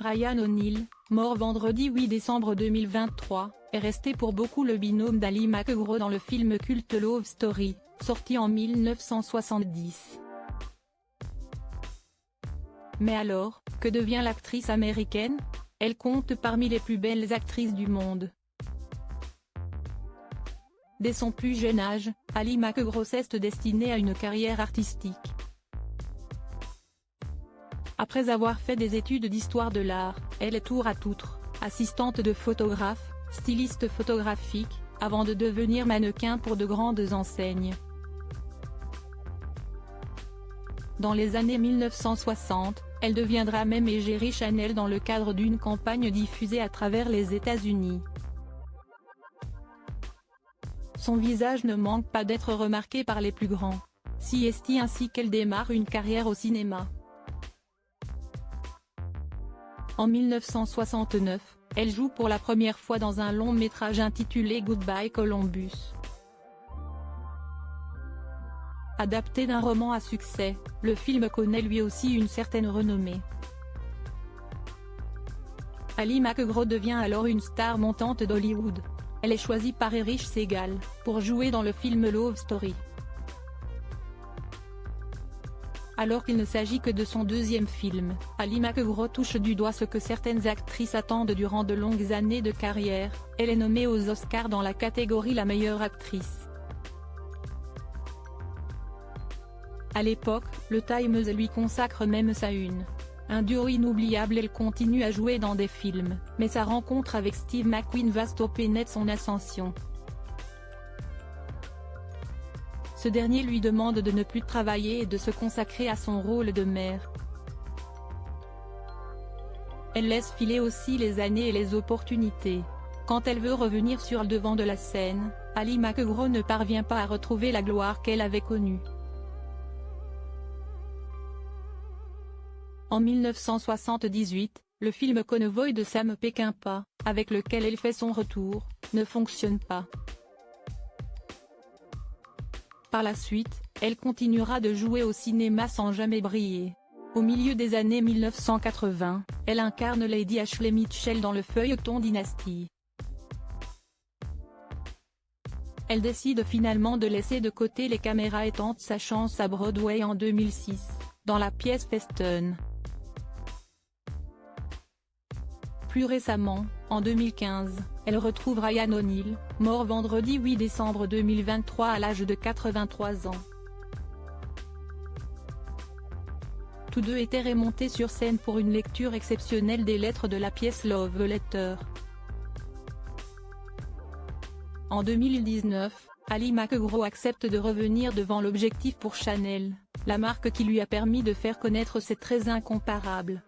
Ryan O'Neal, mort vendredi 8 décembre 2023, est resté pour beaucoup le binôme d'Ally McGraw dans le film culte Love Story, sorti en 1970. Mais alors, que devient l'actrice américaine? Elle compte parmi les plus belles actrices du monde. Dès son plus jeune âge, Ally McGraw s'est destinée à une carrière artistique. Après avoir fait des études d'histoire de l'art, elle est tour à tour, assistante de photographe, styliste photographique, avant de devenir mannequin pour de grandes enseignes. Dans les années 1960, elle deviendra même égérie Chanel dans le cadre d'une campagne diffusée à travers les États-Unis. Son visage ne manque pas d'être remarqué par les plus grands. CST ainsi qu'elle démarre une carrière au cinéma. En 1969, elle joue pour la première fois dans un long métrage intitulé Goodbye Columbus. Adapté d'un roman à succès, le film connaît lui aussi une certaine renommée. Ally McGraw devient alors une star montante d'Hollywood. Elle est choisie par Erich Segal, pour jouer dans le film Love Story. Alors qu'il ne s'agit que de son deuxième film, Ally McGraw touche du doigt ce que certaines actrices attendent durant de longues années de carrière, elle est nommée aux Oscars dans la catégorie la meilleure actrice. À l'époque, le Times lui consacre même sa une. Un duo inoubliable, elle continue à jouer dans des films, mais sa rencontre avec Steve McQueen va stopper net son ascension. Ce dernier lui demande de ne plus travailler et de se consacrer à son rôle de mère. Elle laisse filer aussi les années et les opportunités. Quand elle veut revenir sur le devant de la scène, Ally McGraw ne parvient pas à retrouver la gloire qu'elle avait connue. En 1978, le film Convoy de Sam Peckinpah, avec lequel elle fait son retour, ne fonctionne pas. Par la suite, elle continuera de jouer au cinéma sans jamais briller. Au milieu des années 1980, elle incarne Lady Ashley Mitchell dans le feuilleton Dynasty. Elle décide finalement de laisser de côté les caméras et tente sa chance à Broadway en 2006, dans la pièce Feston. Plus récemment, en 2015, elle retrouve Ryan O'Neal, mort vendredi 8 décembre 2023 à l'âge de 83 ans. Tous deux étaient remontés sur scène pour une lecture exceptionnelle des lettres de la pièce Love Letter. En 2019, Ally McGraw accepte de revenir devant l'objectif pour Chanel, la marque qui lui a permis de faire connaître ses traits incomparables.